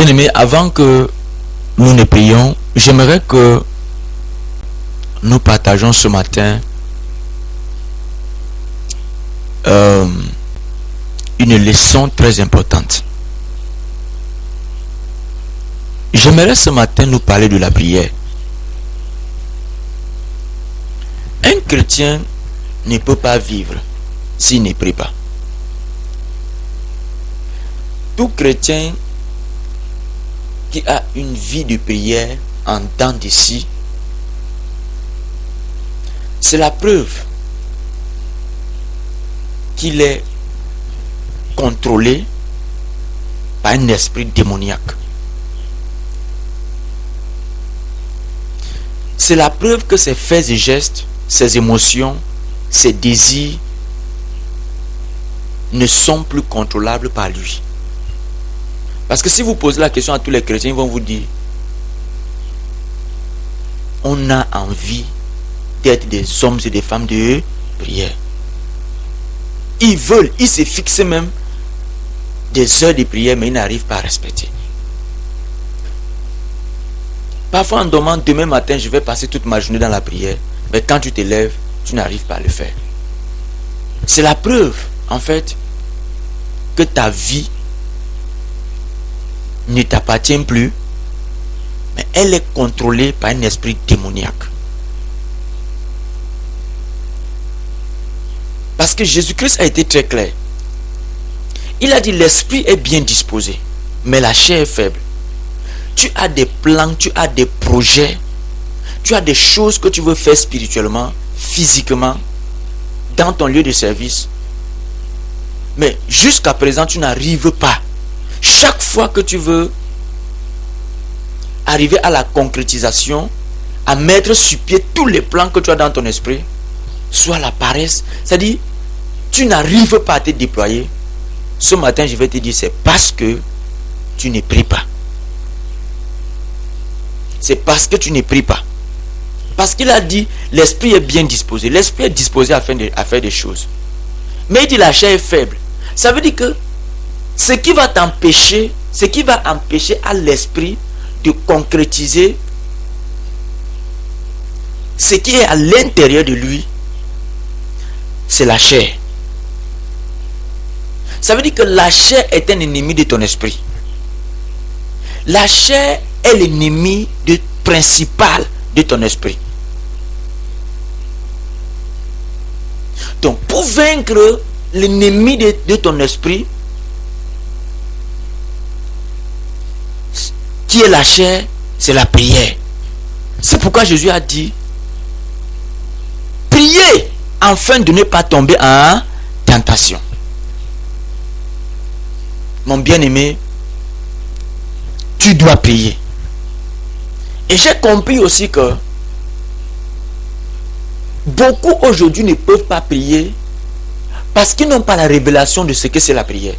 Bien-aimés, avant que nous ne prions, j'aimerais que nous partageons ce matin une leçon très importante. J'aimerais ce matin nous parler de la prière. Un chrétien ne peut pas vivre s'il ne prie pas. Tout chrétien qui a une vie de prière en dents d'ici, c'est la preuve qu'il est contrôlé par un esprit démoniaque. C'est la preuve que ses faits et gestes, ses émotions, ses désirs ne sont plus contrôlables par lui. Parce que si vous posez la question à tous les chrétiens, ils vont vous dire: on a envie d'être des hommes et des femmes de prière. Ils veulent, ils se fixent même des heures de prière, mais ils n'arrivent pas à respecter. Parfois, on demande: demain matin, je vais passer toute ma journée dans la prière. Mais quand tu te lèves, tu n'arrives pas à le faire. C'est la preuve, en fait, que ta vie ne t'appartient plus, mais elle est contrôlée par un esprit démoniaque. Parce que Jésus-Christ a été très clair. Il a dit: l'esprit est bien disposé, mais la chair est faible. Tu as des plans, tu as des projets, tu as des choses que tu veux faire spirituellement, physiquement, dans ton lieu de service. Mais jusqu'à présent, tu n'arrives pas. Chaque fois que tu veux arriver à la concrétisation, à mettre sur pied tous les plans que tu as dans ton esprit, soit la paresse, c'est-à-dire tu n'arrives pas à te déployer. Ce matin, je vais te dire, c'est parce que tu ne pries pas. C'est parce que tu ne pries pas. Parce qu'il a dit, l'esprit est bien disposé. L'esprit est disposé à faire des choses. Mais il dit, la chair est faible. Ça veut dire que ce qui va empêcher à l'esprit de concrétiser ce qui est à l'intérieur de lui, c'est la chair. Ça veut dire que la chair est un ennemi de ton esprit. La chair est l'ennemi principal de ton esprit. Donc, pour vaincre l'ennemi de ton esprit, qui est la chair, c'est la prière. C'est pourquoi Jésus a dit: priez afin de ne pas tomber en tentation. Mon bien-aimé, tu dois prier. Et j'ai compris aussi que beaucoup aujourd'hui ne peuvent pas prier parce qu'ils n'ont pas la révélation de ce que c'est la prière.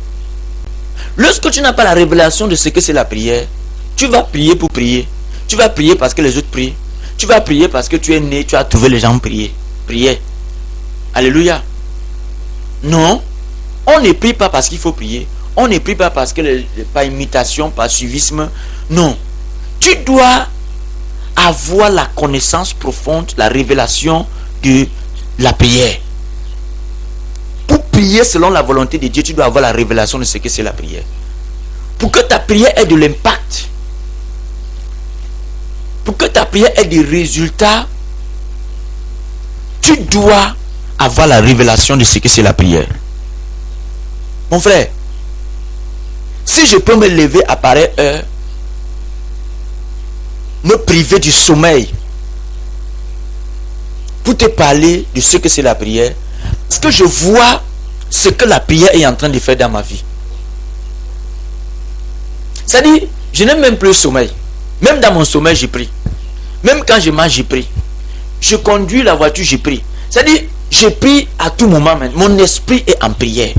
Lorsque tu n'as pas la révélation de ce que c'est la prière, tu vas prier pour prier. Tu vas prier parce que les autres prient. Tu vas prier parce que tu es né, tu as trouvé les gens prier. Prier. Alléluia. Non, on ne prie pas parce qu'il faut prier. On ne prie pas parce que par imitation, par suivisme. Non. Tu dois avoir la connaissance profonde, la révélation de la prière. Pour prier selon la volonté de Dieu, tu dois avoir la révélation de ce que c'est la prière. Pour que ta prière ait de l'impact, pour que ta prière ait des résultats, tu dois avoir la révélation de ce que c'est la prière. Mon frère, si je peux me lever à pareille heure, me priver du sommeil pour te parler de ce que c'est la prière, parce que je vois ce que la prière est en train de faire dans ma vie. C'est-à-dire, je n'aime même plus le sommeil. Même dans mon sommeil, je prie. Même quand je mange, je prie. Je conduis la voiture, je prie. C'est-à-dire, je prie à tout moment. Mon esprit est en prière.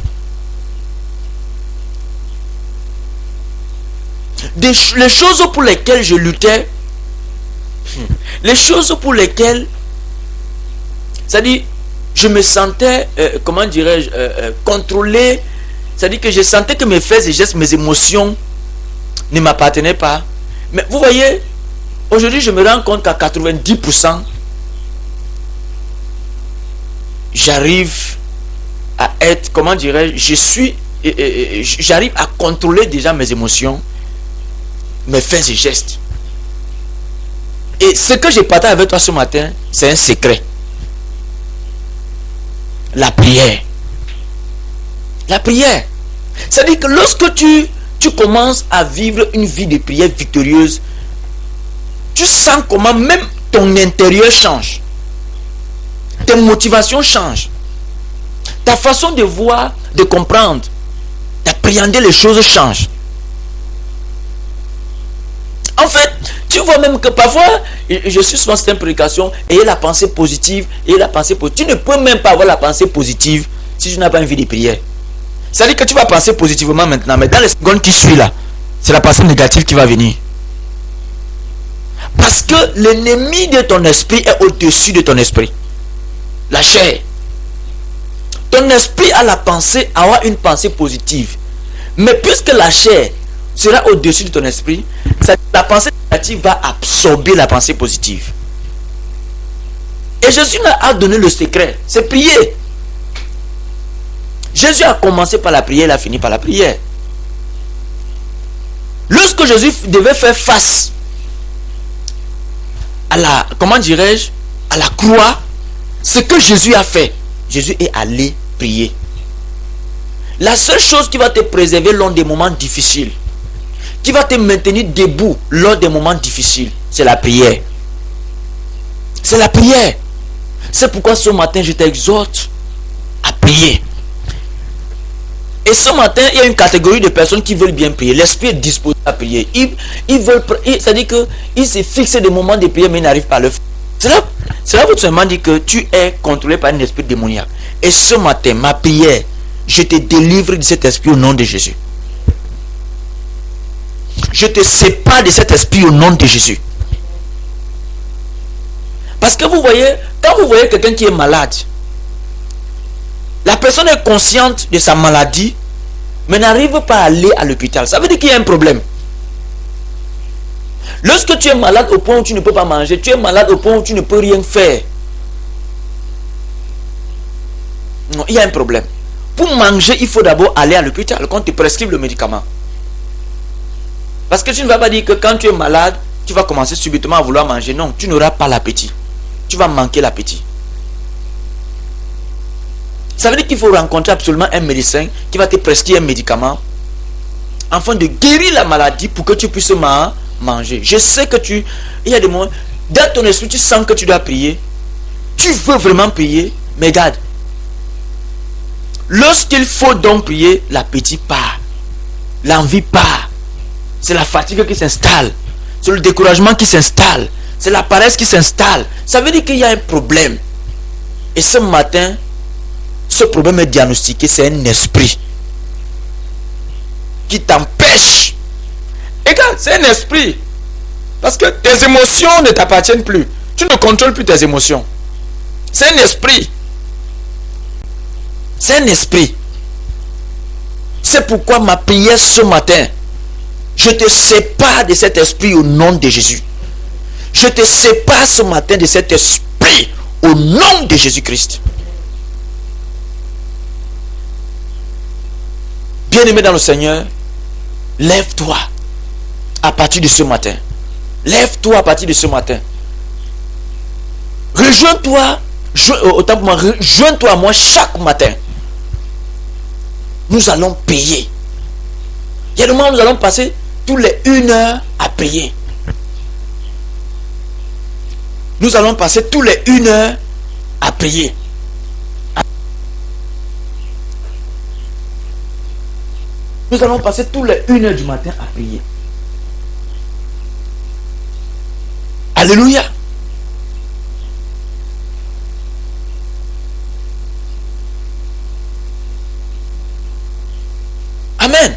Les choses pour lesquelles je luttais, les choses pour lesquelles, c'est-à-dire, je me sentais, comment dirais-je, contrôlé. C'est-à-dire que je sentais que mes faits et gestes, mes émotions ne m'appartenait pas. Mais vous voyez, aujourd'hui je me rends compte qu'à 90%, j'arrive à être, comment dirais-je, j'arrive à contrôler déjà mes émotions, mes faits et gestes. Et ce que je partage avec toi ce matin, c'est un secret. La prière. La prière. C'est-à-dire que lorsque tu commences à vivre une vie de prière victorieuse, tu sens comment même ton intérieur change. Tes motivations changent. Ta façon de voir, de comprendre, d'appréhender les choses change. En fait, tu vois même que parfois, je suis souvent cette prédication, ayez la pensée positive, ayez la pensée positive. Tu ne peux même pas avoir la pensée positive si tu n'as pas une vie de prière. C'est-à-dire que tu vas penser positivement maintenant, mais dans les secondes qui suivent là, c'est la pensée négative qui va venir. Parce que l'ennemi de ton esprit est au-dessus de ton esprit. La chair. Ton esprit a la pensée, avoir une pensée positive. Mais puisque la chair sera au-dessus de ton esprit, la pensée négative va absorber la pensée positive. Et Jésus a donné le secret, c'est prier. Jésus a commencé par la prière, il a fini par la prière. Lorsque Jésus devait faire face à la, comment dirais-je, à la croix, ce que Jésus a fait, Jésus est allé prier. La seule chose qui va te préserver lors des moments difficiles, qui va te maintenir debout lors des moments difficiles, c'est la prière. C'est la prière. C'est pourquoi ce matin, je t'exhorte à prier. Et ce matin, il y a une catégorie de personnes qui veulent bien prier. L'esprit est disposé à prier. Ils veulent, c'est-à-dire qu'ils se fixent des moments de prière, mais ils n'arrivent pas à le faire. Cela veut seulement dire que tu es contrôlé par un esprit démoniaque. Et ce matin, ma prière, je te délivre de cet esprit au nom de Jésus. Je te sépare de cet esprit au nom de Jésus. Parce que vous voyez, quand vous voyez quelqu'un qui est malade, la personne est consciente de sa maladie, mais n'arrive pas à aller à l'hôpital. Ça veut dire qu'il y a un problème. Lorsque tu es malade au point où tu ne peux pas manger, tu es malade au point où tu ne peux rien faire. Non, il y a un problème. Pour manger, il faut d'abord aller à l'hôpital quand tu prescrives le médicament. Parce que tu ne vas pas dire que quand tu es malade, tu vas commencer subitement à vouloir manger. Non, tu n'auras pas l'appétit. Tu vas manquer l'appétit. Ça veut dire qu'il faut rencontrer absolument un médecin qui va te prescrire un médicament afin de guérir la maladie pour que tu puisses manger. Je sais que il y a des moments, dans ton esprit, tu sens que tu dois prier. Tu veux vraiment prier, mais regarde. Lorsqu'il faut donc prier, l'appétit part. L'envie part. C'est la fatigue qui s'installe. C'est le découragement qui s'installe. C'est la paresse qui s'installe. Ça veut dire qu'il y a un problème. Et ce matin, ce problème est diagnostiqué. C'est un esprit qui t'empêche. Et regarde, c'est un esprit. Parce que tes émotions ne t'appartiennent plus. Tu ne contrôles plus tes émotions. C'est un esprit. C'est un esprit. C'est pourquoi ma prière ce matin, je te sépare de cet esprit au nom de Jésus. Je te sépare ce matin de cet esprit au nom de Jésus-Christ. Bien-aimé dans le Seigneur, lève-toi à partir de ce matin. Lève-toi à partir de ce matin. Rejoins-toi, autant pour moi, rejoins-toi à moi chaque matin. Nous allons payer. Il y a des moments où nous allons passer tous les 1 heure à prier. Nous allons passer tous les 1 heure à prier. Nous allons passer tous les 1 heure du matin à prier. Alléluia. Amen.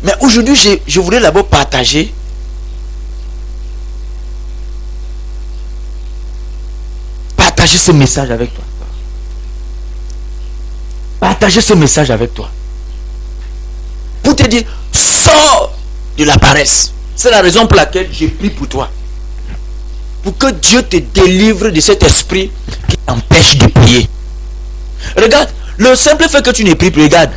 Mais aujourd'hui, je voulais d'abord partager ce message avec toi. Partager ce message avec toi. Pour te dire, sors de la paresse. C'est la raison pour laquelle j'ai prie pour toi. Pour que Dieu te délivre de cet esprit qui t'empêche de prier. Regarde, le simple fait que tu ne pries plus, regarde.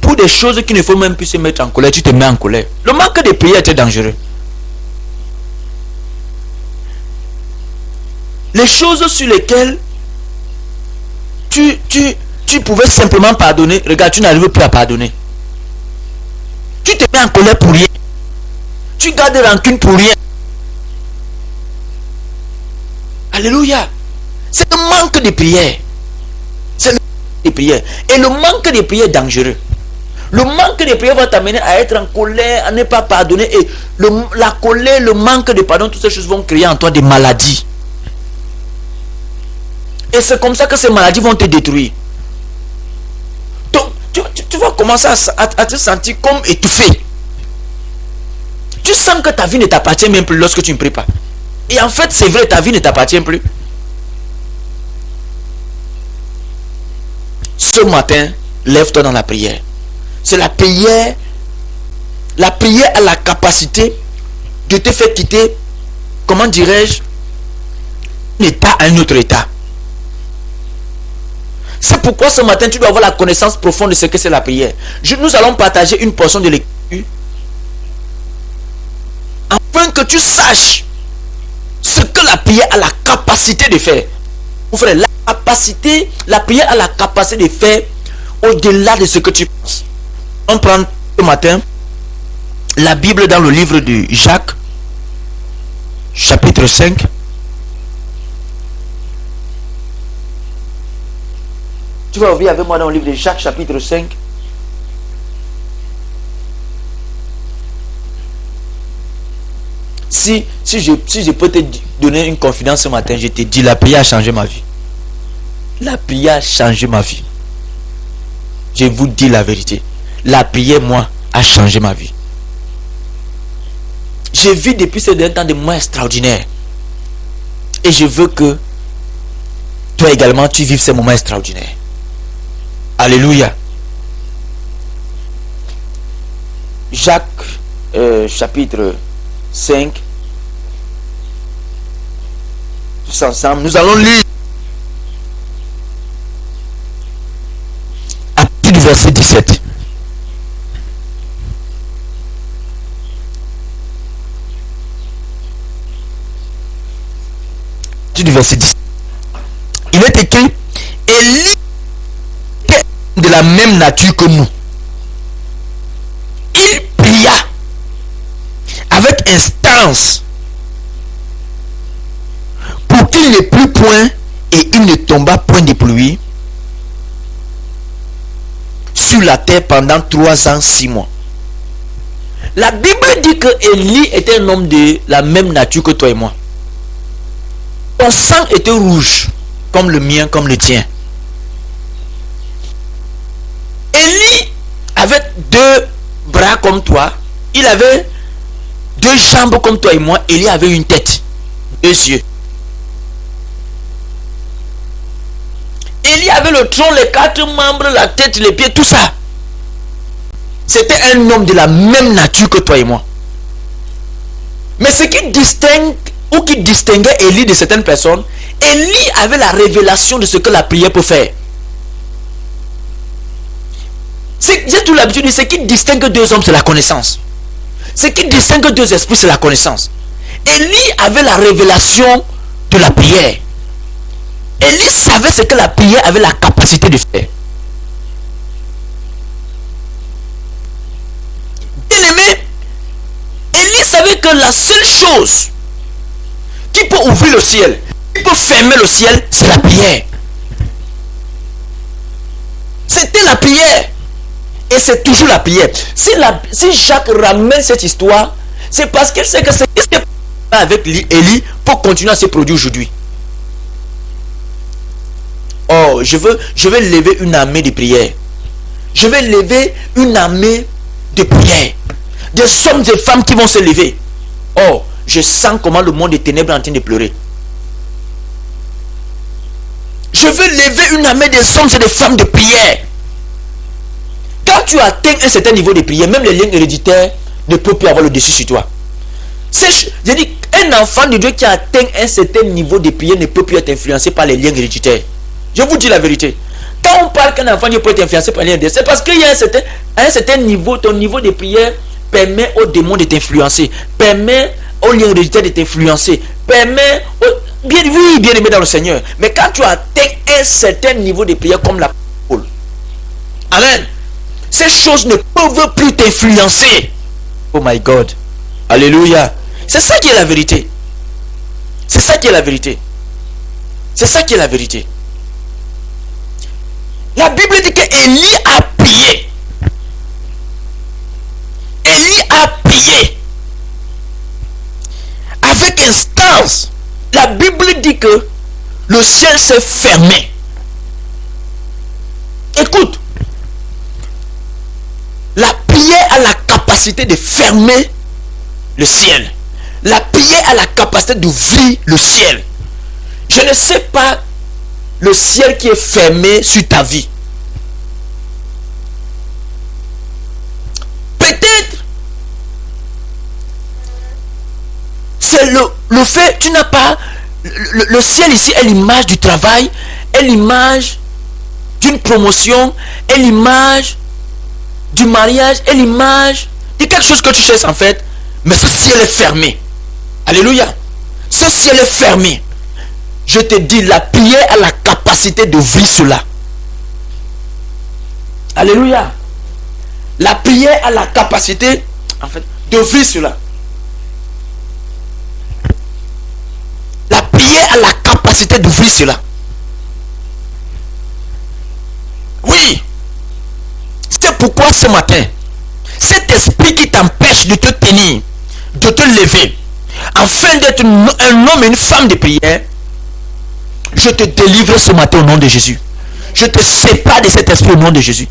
Pour des choses qu'il ne faut même plus se mettre en colère, tu te mets en colère. Le manque de prière était dangereux. Les choses sur lesquelles tu pouvais simplement pardonner, regarde, tu n'arrives plus à pardonner. Tu te mets en colère pour rien. Tu gardes rancune pour rien. Alléluia. C'est le manque de prière. C'est le manque de prière. Et le manque de prière est dangereux. Le manque de prière va t'amener à être en colère, à ne pas pardonner. Et la colère, le manque de pardon, toutes ces choses vont créer en toi des maladies. Et c'est comme ça que ces maladies vont te détruire. Donc, tu vas commencer à te sentir comme étouffé. Tu sens que ta vie ne t'appartient même plus lorsque tu ne pries pas. Et en fait, c'est vrai, ta vie ne t'appartient plus. Ce matin, lève-toi dans la prière. C'est la prière. La prière a la capacité de te faire quitter, comment dirais-je, un état à un autre état. C'est pourquoi ce matin, tu dois avoir la connaissance profonde de ce que c'est la prière. Nous allons partager une portion de l'écriture afin que tu saches ce que la prière a la capacité de faire. Mon frère, la prière a la capacité de faire au-delà de ce que tu penses. On prend ce matin la Bible dans le livre de Jacques, chapitre 5. Tu vas ouvrir avec moi dans le livre de Jacques, chapitre 5. Si je peux te donner une confidence ce matin, je te dis, la prière a changé ma vie. La prière a changé ma vie. Je vous dis la vérité. La prière, moi, a changé ma vie. Je vis depuis ce dernier temps des moments extraordinaires. Et je veux que toi également, tu vives ces moments extraordinaires. Alléluia. Jacques, chapitre 5. Tous ensemble, nous allons lire à partir du verset 17. Du verset 10. Il est écrit, Élie était de la même nature que nous. Il pria avec instance pour qu'il ne plût point et il ne tomba point de pluie sur la terre pendant 3 ans, 6 mois. La Bible dit que Élie était un homme de la même nature que toi et moi. Ton sang était rouge, comme le mien, comme le tien. Élie avait 2 bras comme toi. Il avait 2 jambes comme toi et moi. Élie avait une tête, 2 yeux. Élie avait le tronc, les 4 membres, la tête, les pieds, tout ça. C'était un homme de la même nature que toi et moi. Mais ce qui distingue ou qui distinguait Élie de certaines personnes, Élie avait la révélation de ce que la prière peut faire. J'ai tout l'habitude de dire, ce qui distingue 2 hommes, c'est la connaissance. Ce qui distingue 2 esprits, c'est la connaissance. Élie avait la révélation de la prière. Élie savait ce que la prière avait la capacité de faire. Bien aimé, Élie savait que la seule chose qui peut ouvrir le ciel, qui peut fermer le ciel, c'est la prière. C'était la prière. Et c'est toujours la prière. Si Jacques ramène cette histoire, c'est parce qu'il sait que c'est ce qui est avec Élie pour continuer à se produire aujourd'hui. Oh, je vais lever une armée de prière. Je vais lever une armée de prière. Des hommes et femmes qui vont se lever. Oh, je sens comment le monde des ténèbres est en train de pleurer. Je veux lever une armée des hommes et des femmes de prière. Quand tu atteins un certain niveau de prière, même les liens héréditaires ne peuvent plus avoir le dessus sur toi. J'ai dit, un enfant de Dieu qui atteint un certain niveau de prière ne peut plus être influencé par les liens héréditaires. Je vous dis la vérité. Quand on parle qu'un enfant de Dieu peut être influencé par les liens héréditaires, c'est parce qu'il y a un certain niveau, ton niveau de prière permet aux démons de t'influencer, permet aux liens héréditaires de t'influencer, permet bien aimé dans le Seigneur. Mais quand tu atteins un certain niveau de prière comme la parole, amen, ces choses ne peuvent plus t'influencer. Oh my God. Alléluia. C'est ça qui est la vérité. C'est ça qui est la vérité. C'est ça qui est la vérité. La Bible dit qu'Élie a prié. Élie a prié avec instance. La Bible dit que le ciel s'est fermé. Écoute, la prière a la capacité de fermer le ciel. La prière a la capacité d'ouvrir le ciel. Je ne sais pas le ciel qui est fermé sur ta vie. Peut-être c'est le fait, tu n'as pas le ciel ici est l'image du travail, est l'image d'une promotion, est l'image du mariage, est l'image de quelque chose que tu cherches en fait. Mais ce ciel est fermé. Alléluia. Ce ciel est fermé. Je te dis, la prière a la capacité d'ouvrir cela. Alléluia. La prière a la capacité, en fait, d'ouvrir cela. La prière a la capacité d'ouvrir cela. Oui. C'est pourquoi ce matin, cet esprit qui t'empêche de te tenir, de te lever, afin d'être un homme et une femme de prière, je te délivre ce matin au nom de Jésus. Je te sépare de cet esprit au nom de Jésus.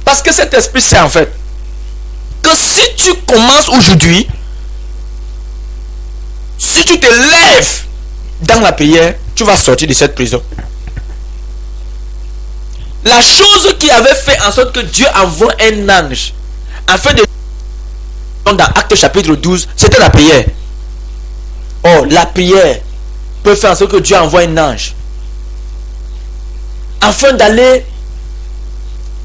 Parce que cet esprit, c'est en fait que si tu commences aujourd'hui, si tu te lèves dans la prière, tu vas sortir de cette prison. La chose qui avait fait en sorte que Dieu envoie un ange afin de, dans Actes chapitre 12, c'était la prière. Oh, la prière peut faire en sorte que Dieu envoie un ange afin d'aller,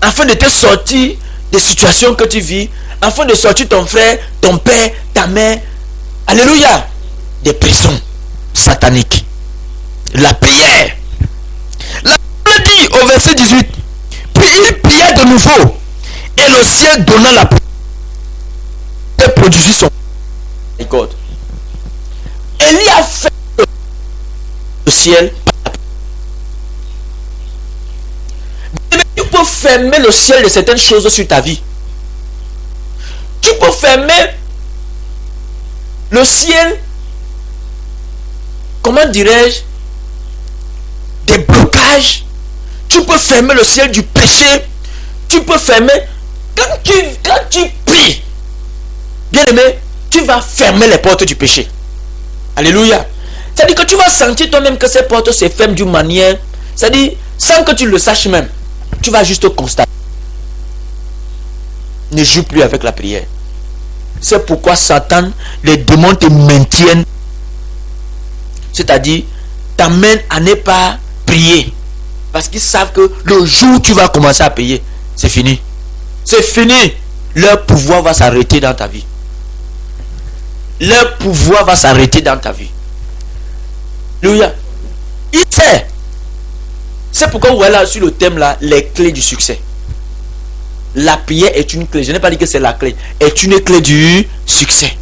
afin de te sortir des situations que tu vis, afin de sortir ton frère, ton père, ta mère, alléluia, des prisons sataniques. La prière. La Bible dit au verset 18, puis il pria de nouveau et le ciel donna la prière et produisit son God. Élie a fait le ciel. Tu peux fermer le ciel de certaines choses sur ta vie. Tu peux fermer le ciel, comment dirais-je, des blocages. Tu peux fermer le ciel du péché. Tu peux fermer. Quand tu pries, bien aimé, tu vas fermer les portes du péché. Alléluia. C'est-à-dire que tu vas sentir toi-même que ces portes se ferment d'une manière, c'est-à-dire sans que tu le saches même. Tu vas juste constater. Ne joue plus avec la prière. C'est pourquoi Satan, les démons te maintiennent. C'est-à-dire, t'amènent à ne pas prier. Parce qu'ils savent que le jour où tu vas commencer à prier, c'est fini. C'est fini. Leur pouvoir va s'arrêter dans ta vie. Leur pouvoir va s'arrêter dans ta vie. Alléluia. Il sait. C'est pourquoi vous voyez là sur le thème là, les clés du succès. La prière est une clé. Je n'ai pas dit que c'est la clé. Est une clé du succès.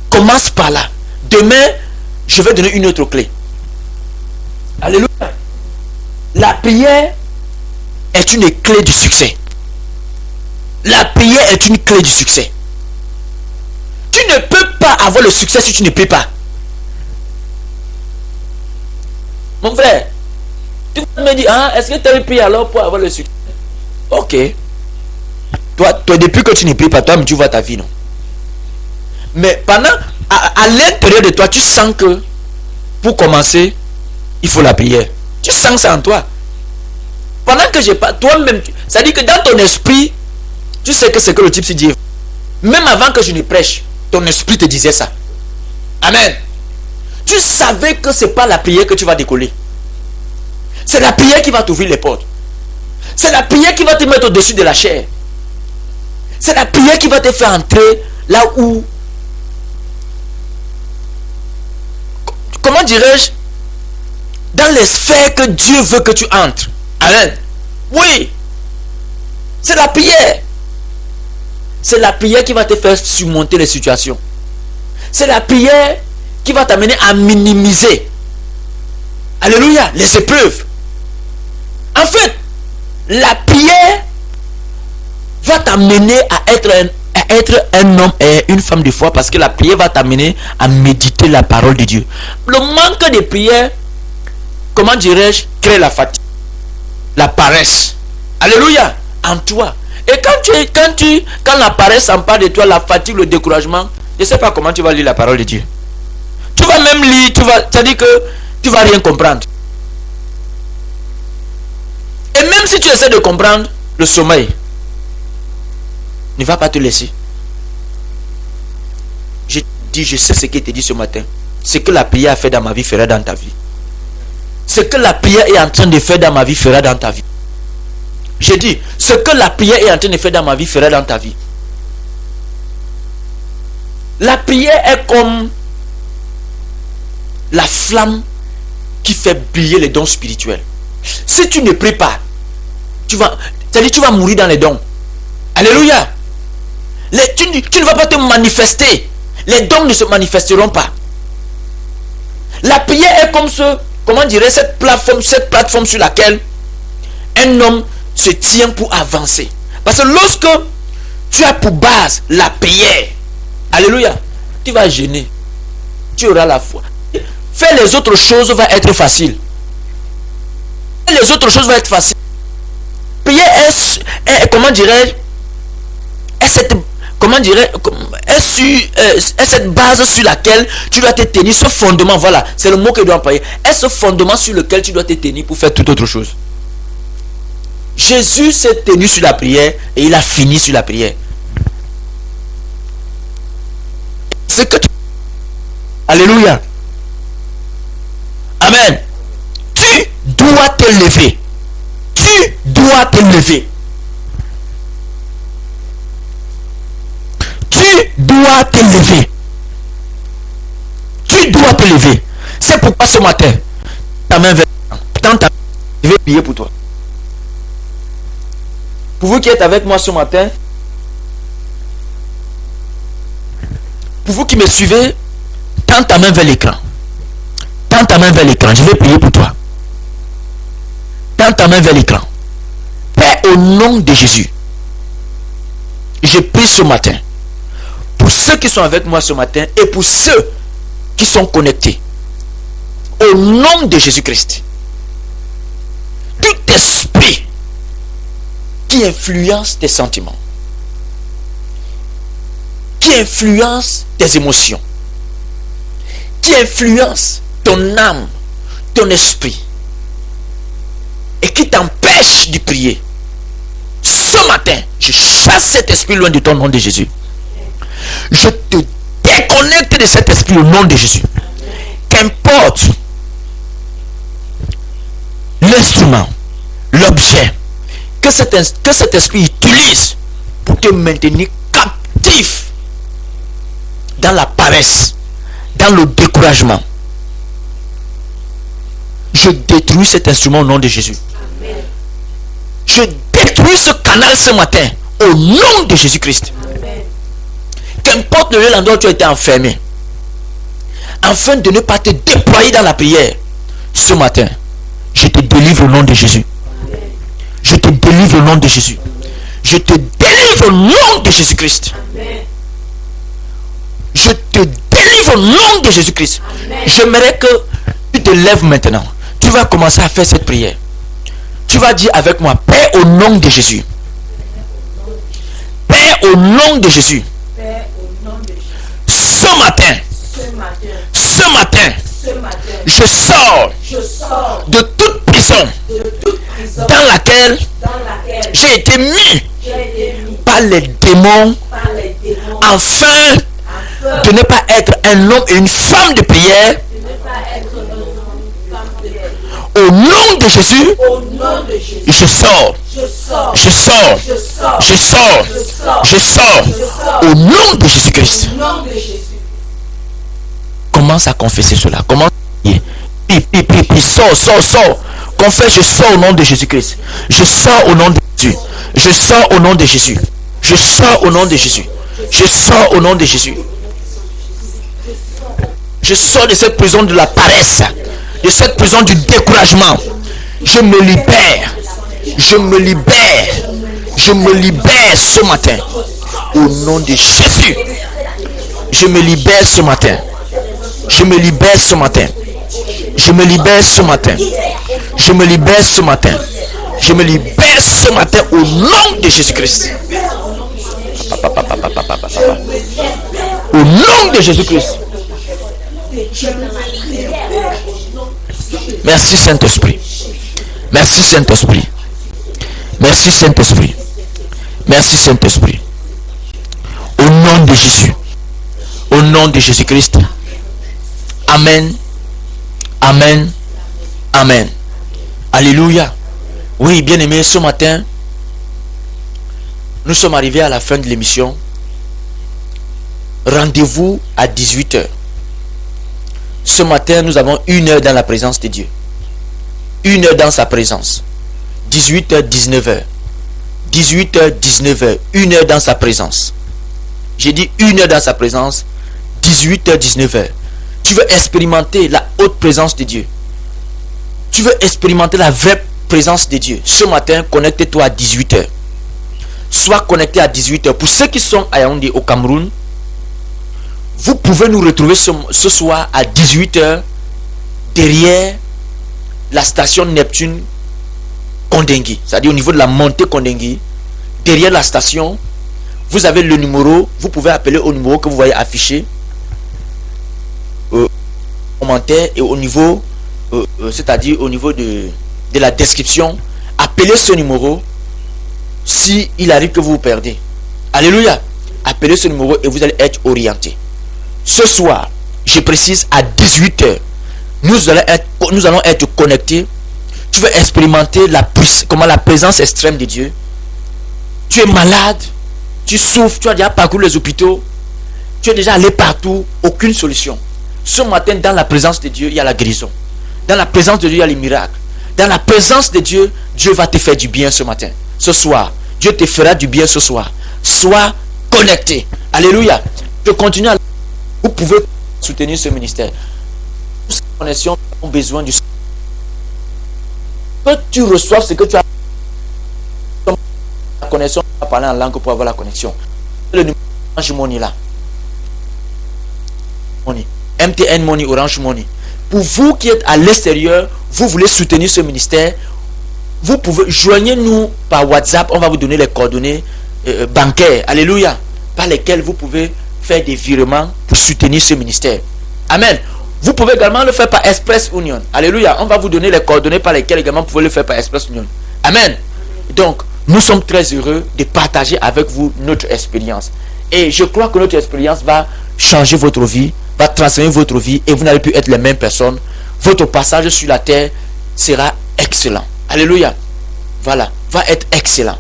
Commence par là. Demain, je vais donner une autre clé. Alléluia. La prière est une clé du succès. La prière est une clé du succès. Tu ne peux pas avoir le succès si tu ne pries pas. Mon frère, tu me dis, ah, est-ce que tu as prié alors pour avoir le succès? Ok. Toi, depuis que tu ne pries pas, toi, tu vois ta vie, non? Mais pendant, à l'intérieur de toi, tu sens que pour commencer, il faut la prière. Tu sens ça en toi. Pendant que j'ai pas, toi-même, ça dit que dans ton esprit, Tu sais que c'est que le type s'est dit. Même avant que je ne prêche, ton esprit te disait ça. Amen. Tu savais que ce n'est pas la prière que tu vas décoller. C'est la prière qui va t'ouvrir les portes. C'est la prière qui va te mettre au-dessus de la chair. C'est la prière qui va te faire entrer là où... Comment dirais-je? Dans les sphères que Dieu veut que tu entres. Amen. Oui. C'est la prière. C'est la prière qui va te faire surmonter les situations. C'est la prière qui va t'amener à minimiser. Alléluia. Les épreuves. En fait, la prière va t'amener à être un homme et une femme de foi, parce que la prière va t'amener à méditer la parole de Dieu. Le manque de prière, comment dirais-je, crée la fatigue, la paresse. Alléluia. En toi. Et quand la paresse s'empare de toi, la fatigue, le découragement, je ne sais pas comment tu vas lire la parole de Dieu. Tu vas même lire, c'est-à-dire que tu ne vas rien comprendre. Et même si tu essaies de comprendre, le sommeil ne va pas te laisser. Je dis, je sais ce qu'il te dit ce matin. Ce que la prière a fait dans ma vie fera dans ta vie. Ce que la prière est en train de faire dans ma vie fera dans ta vie. Je dis, ce que la prière est en train de faire dans ma vie fera dans ta vie. La prière est comme la flamme qui fait briller les dons spirituels. Si tu ne pries pas, tu vas mourir dans les dons. Alléluia. Tu ne vas pas te manifester. Les dons ne se manifesteront pas. La prière est comme cette plateforme sur laquelle un homme se tient pour avancer. Parce que lorsque tu as pour base la prière, alléluia, tu vas gêner. Tu auras la foi. Faire les autres choses va être facile. Faire les autres choses va être facile. Prière est comment dirais-je, est cette base sur laquelle tu dois te tenir, ce fondement, voilà, c'est le mot que je dois employer. Est ce fondement sur lequel tu dois te tenir pour faire toute autre chose. Jésus s'est tenu sur la prière et il a fini sur la prière. C'est que tu... Alléluia. Amen. Tu dois te lever. Tu dois te lever. Tu dois te lever. Tu dois te lever. C'est pourquoi ce matin, ta main vers je vais prier pour toi. Pour vous qui êtes avec moi ce matin, pour vous qui me suivez, tends ta main vers l'écran. Tends ta main vers l'écran. Je vais prier pour toi. Tends ta main vers l'écran. Père, au nom de Jésus, je prie ce matin pour ceux qui sont avec moi ce matin et pour ceux qui sont connectés. Au nom de Jésus-Christ, tout esprit qui influence tes sentiments, qui influence tes émotions, qui influence ton âme, ton esprit, et qui t'empêche de prier, ce matin, je chasse cet esprit loin de ton nom de Jésus. Je te déconnecte de cet esprit au nom de Jésus. Qu'importe l'instrument, l'objet que cet esprit utilise pour te maintenir captif dans la paresse, dans le découragement, je détruis cet instrument au nom de Jésus. Amen. Je détruis ce canal ce matin au nom de Jésus-Christ. Qu'importe le lieu où tu as été enfermé, afin de ne pas te déployer dans la prière, ce matin, je te délivre au nom de Jésus. Amen. Je te délivre au nom de Jésus. Je te délivre au nom de Jésus-Christ. Amen. Je te délivre au nom de Jésus-Christ. J'aimerais que tu te lèves maintenant. Tu vas commencer à faire cette prière. Tu vas dire avec moi, Père, au nom de Jésus. Père, au nom de Jésus. Ce matin, je sors de toute prison dans laquelle j'ai été mis par par les démons, afin de ne pas être un homme et une femme de prière. Au nom de Jésus, je sors. Je sors. Je sors. Je sors. Au nom de Jésus-Christ. Commence à confesser cela. Commence à prier. Prie. Sors. Confesse, je sors au nom de Jésus-Christ. Je sors au nom de Jésus. Je sors au nom de Jésus. Je sors au nom de Jésus. Je sors au nom de Jésus. Je sors de cette prison de la paresse, de cette prison du découragement. Je me libère. Je me libère. Je me libère ce matin. Au nom de Jésus. Je me libère ce matin. Je me libère ce matin. Je me libère ce matin. Je me libère ce matin. Je me libère ce matin au nom de Jésus-Christ. Au nom de Jésus-Christ. Merci Saint-Esprit. Merci Saint-Esprit. Merci Saint-Esprit. Merci Saint-Esprit. Au nom de Jésus. Au nom de Jésus-Christ. Amen. Amen. Amen. Alléluia. Oui, bien-aimés, ce matin, nous sommes arrivés à la fin de l'émission. Rendez-vous à 18h. Ce matin, nous avons 1 heure dans la présence de Dieu. 1 heure dans sa présence. 18h, 19h. 18h, 19h. 1 heure dans sa présence. J'ai dit 1 heure dans sa présence. 18h, 19h. Tu veux expérimenter la haute présence de Dieu. Tu veux expérimenter la vraie présence de Dieu. Ce matin, connecte-toi à 18h. Sois connecté à 18h. Pour ceux qui sont à Yaoundé, au Cameroun, vous pouvez nous retrouver ce soir à 18h derrière la station Neptune Kondengui. C'est-à-dire au niveau de la montée Kondengui. Derrière la station, vous avez le numéro. Vous pouvez appeler au numéro que vous voyez affiché. Commentaire et au niveau, c'est-à-dire au niveau de la description. Appelez ce numéro si il arrive que vous vous perdez. Alléluia. Appelez ce numéro et vous allez être orienté. Ce soir, je précise, à 18h, nous allons être connectés. Tu veux expérimenter la présence extrême de Dieu. Tu es malade, tu souffres, tu as déjà parcouru les hôpitaux, tu es déjà allé partout, aucune solution. Ce matin, dans la présence de Dieu, il y a la guérison. Dans la présence de Dieu, il y a les miracles. Dans la présence de Dieu, Dieu va te faire du bien ce matin. Ce soir, Dieu te fera du bien ce soir. Sois connecté. Alléluia. Je continue à... Vous pouvez soutenir ce ministère. Toutes ces connexions ont besoin du... Que tu reçoives ce que tu as... La connexion, tu vas parler en langue pour avoir la connexion. Le numéro Orange Money là. MTN Money, Orange Money. Pour vous qui êtes à l'extérieur, vous voulez soutenir ce ministère, vous pouvez joignez-nous par WhatsApp. On va vous donner les coordonnées bancaires. Alléluia. Par lesquelles vous pouvez faire des virements pour soutenir ce ministère. Amen. Vous pouvez également le faire par Express Union. Alléluia. On va vous donner les coordonnées par lesquelles également vous pouvez le faire par Express Union. Amen. Donc, nous sommes très heureux de partager avec vous notre expérience. Et je crois que notre expérience va changer votre vie, va transformer votre vie et vous n'allez plus être les mêmes personnes. Votre passage sur la terre sera excellent. Alléluia. Voilà. Va être excellent.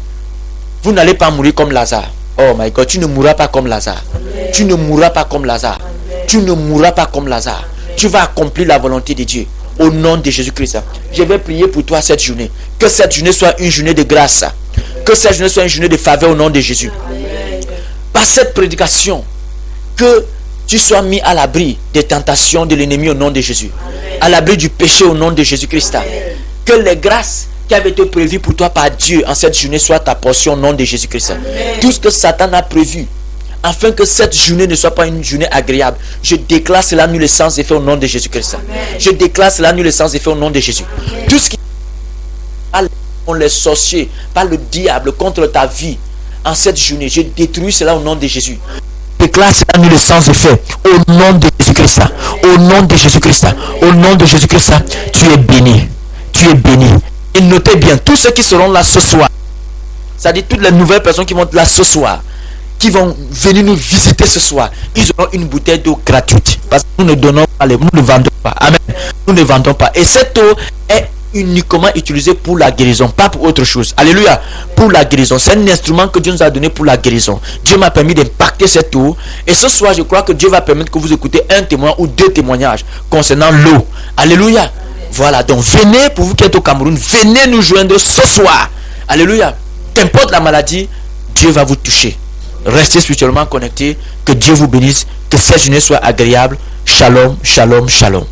Vous n'allez pas mourir comme Lazare. Oh my God. Tu ne mourras pas comme Lazare. Amen. Tu ne mourras pas comme Lazare. Amen. Tu ne mourras pas comme Lazare. Amen. Tu vas accomplir la volonté de Dieu. Au nom de Jésus-Christ. Je vais prier pour toi cette journée. Que cette journée soit une journée de grâce. Que cette journée soit une journée de faveur au nom de Jésus. Amen. Par cette prédication, que tu sois mis à l'abri des tentations de l'ennemi au nom de Jésus. Amen. À l'abri du péché au nom de Jésus-Christ. Que les grâces qui avait été prévues pour toi par Dieu en cette journée soient ta portion au nom de Jésus-Christ. Tout ce que Satan a prévu, afin que cette journée ne soit pas une journée agréable, je déclare cela nul et sans effet au nom de Jésus-Christ. Je déclare cela nul et sans effet au nom de Jésus. Amen. Tout ce qui par les sorciers, par le diable contre ta vie en cette journée, je détruis cela au nom de Jésus. Déclare cela nul et sans effet au nom de Jésus-Christ. Au nom de Jésus-Christ. Au nom de Jésus-Christ. Tu es béni. Tu es béni. Et notez bien, tous ceux qui seront là ce soir, C'est-à-dire toutes les nouvelles personnes qui vont être là ce soir, qui vont venir nous visiter ce soir, ils auront une bouteille d'eau gratuite. Parce que nous ne donnons pas, nous ne vendons pas. Amen. Nous ne vendons pas. Et cette eau est uniquement utilisée pour la guérison, pas pour autre chose. Alléluia. Pour la guérison. C'est un instrument que Dieu nous a donné pour la guérison. Dieu m'a permis d'impacter cette eau. Et ce soir, je crois que Dieu va permettre que vous écoutez un témoin ou deux témoignages concernant l'eau. Alléluia. Voilà. Donc venez, pour vous qui êtes au Cameroun, venez nous joindre ce soir. Alléluia. Qu'importe la maladie, Dieu va vous toucher. Restez spirituellement connectés. Que Dieu vous bénisse. Que cette journée soit agréable. Shalom, shalom, shalom.